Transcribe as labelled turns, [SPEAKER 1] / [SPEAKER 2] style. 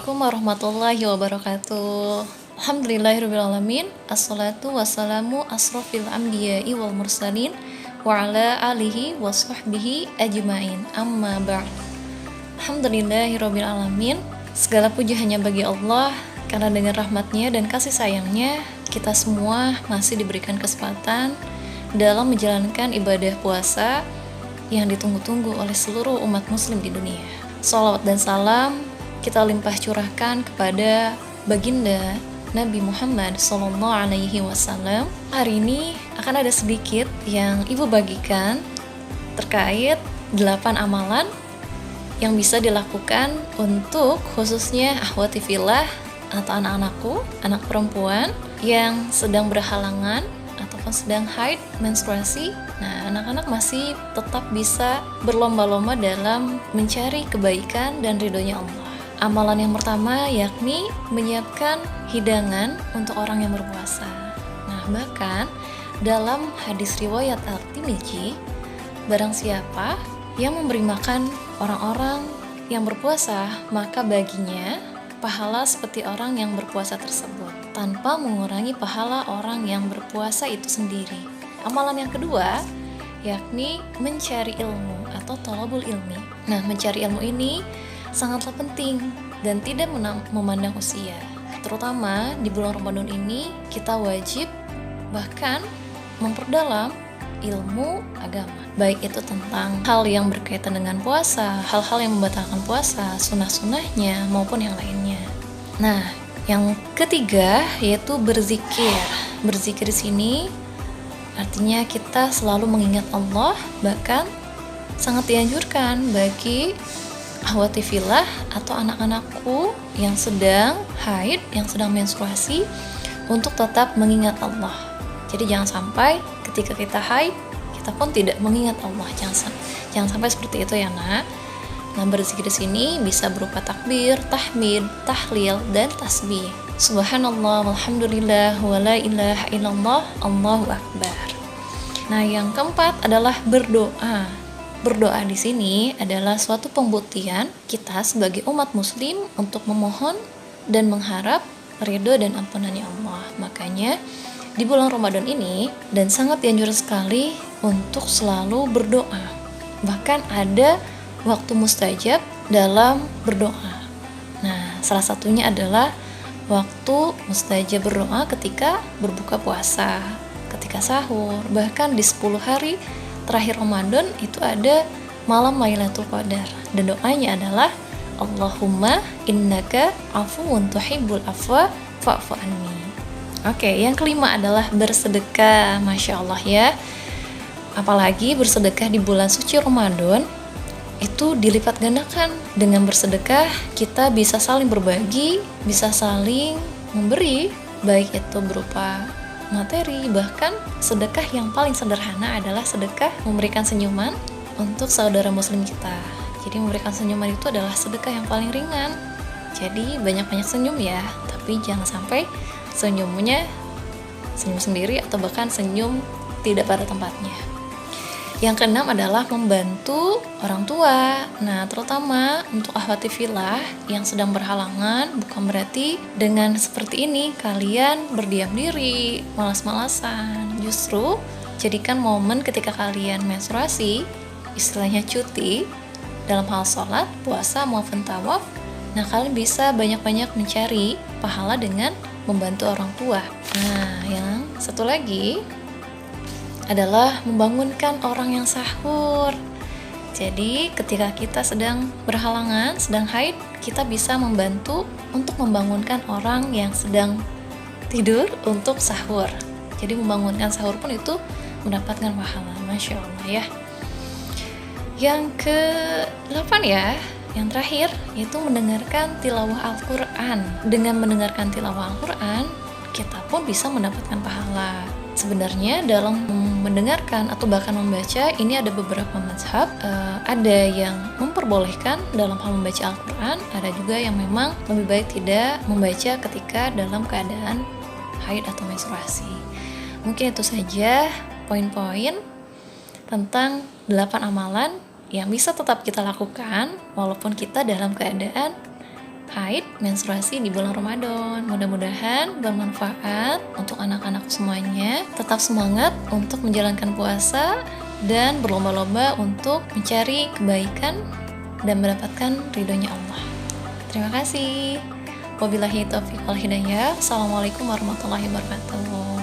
[SPEAKER 1] Assalamualaikum warahmatullahi wabarakatuh. Alhamdulillahirrabbilalamin. Assalatu wassalamu asrofil anbiya'i wal mursalin wa ala alihi wa sahbihi ajma'in. Amma ba'd. Alhamdulillahirrabbilalamin. Segala puji hanya bagi Allah, karena dengan rahmatnya dan kasih sayangnya kita semua masih diberikan kesempatan dalam menjalankan ibadah puasa yang ditunggu-tunggu oleh seluruh umat muslim di dunia. Shalawat dan salam kita limpah curahkan kepada baginda Nabi Muhammad SAW. Hari ini akan ada sedikit yang ibu bagikan terkait 8 amalan yang bisa dilakukan untuk khususnya akhwati fillah atau anak-anakku, anak perempuan yang sedang berhalangan ataupun sedang haid, menstruasi. Nah, anak-anak masih tetap bisa berlomba-lomba dalam mencari kebaikan dan ridhonya Allah. Amalan yang pertama yakni menyiapkan hidangan untuk orang yang berpuasa. Nah, bahkan dalam hadis riwayat At-Tirmidzi, barang siapa yang memberi makan orang-orang yang berpuasa, maka baginya pahala seperti orang yang berpuasa tersebut, tanpa mengurangi pahala orang yang berpuasa itu sendiri. Amalan yang kedua yakni mencari ilmu atau thalabul ilmi. Nah, mencari ilmu ini sangatlah penting dan tidak memandang usia. Terutama di bulan Ramadan ini kita wajib bahkan memperdalam ilmu agama, baik itu tentang hal yang berkaitan dengan puasa, hal-hal yang membatalkan puasa, sunnah-sunnahnya maupun yang lainnya. Nah, yang ketiga yaitu berzikir. Berzikir di sini artinya kita selalu mengingat Allah, bahkan sangat dianjurkan bagi akhwati fillah atau anak-anakku yang sedang haid, yang sedang menstruasi untuk tetap mengingat Allah. Jadi jangan sampai ketika kita haid kita pun tidak mengingat Allah. Jangan sampai seperti itu ya, Nak. Nah, berzikir di sini bisa berupa takbir, tahmid, tahlil dan tasbih. Subhanallah walhamdulillah wala ilaha illallah, Allahu akbar. Nah, yang keempat adalah berdoa. Berdoa di sini adalah suatu pembuktian kita sebagai umat muslim untuk memohon dan mengharap ridho dan ampunannya Allah. Makanya di bulan Ramadan ini dan sangat dianjurkan sekali untuk selalu berdoa. Bahkan ada waktu mustajab dalam berdoa. Nah, salah satunya adalah waktu mustajab berdoa ketika berbuka puasa, ketika sahur, bahkan di 10 hari terakhir Ramadan itu ada malam Lailatul Qadar, dan doanya adalah Allahumma innaka afuwun tuhibbul afwa fa'fu anni. Oke, yang kelima adalah bersedekah. Masya Allah ya, apalagi bersedekah di bulan suci Ramadan itu dilipat gandakan. Dengan bersedekah kita bisa saling berbagi, bisa saling memberi, baik itu berupa materi, bahkan sedekah yang paling sederhana adalah sedekah memberikan senyuman untuk saudara muslim kita. Jadi memberikan senyuman itu adalah sedekah yang paling ringan. Jadi banyak-banyak senyum ya, tapi jangan sampai senyumnya senyum sendiri atau bahkan senyum tidak pada tempatnya. Yang keenam adalah membantu orang tua. Nah, terutama untuk akhwati fillah yang sedang berhalangan, bukan berarti dengan seperti ini kalian berdiam diri, malas-malasan. Justru jadikan momen ketika kalian menstruasi, istilahnya cuti, dalam hal sholat, puasa, maupun tawaf. Nah, kalian bisa banyak-banyak mencari pahala dengan membantu orang tua. Nah, yang satu lagi adalah membangunkan orang yang sahur. Jadi ketika kita sedang berhalangan, sedang haid, kita bisa membantu untuk membangunkan orang yang sedang tidur untuk sahur. Jadi membangunkan sahur pun itu mendapatkan pahala. Masya Allah ya. Yang ke-8 ya, yang terakhir yaitu mendengarkan tilawah Al-Quran. Dengan mendengarkan tilawah Al-Quran, kita pun bisa mendapatkan pahala. Sebenarnya dalam mendengarkan atau bahkan membaca ini ada beberapa mazhab. Ada yang memperbolehkan dalam hal membaca Al-Quran, ada juga yang memang lebih baik tidak membaca ketika dalam keadaan haid atau menstruasi. Mungkin itu saja poin-poin tentang 8 amalan yang bisa tetap kita lakukan walaupun kita dalam keadaan haid, menstruasi di bulan Ramadan. Mudah-mudahan bermanfaat untuk anak-anak semuanya. Tetap semangat untuk menjalankan puasa dan berlomba-lomba untuk mencari kebaikan dan mendapatkan ridhonya Allah. Terima kasih. Wabillahi taufiq wal hidayah. Assalamualaikum warahmatullahi wabarakatuh.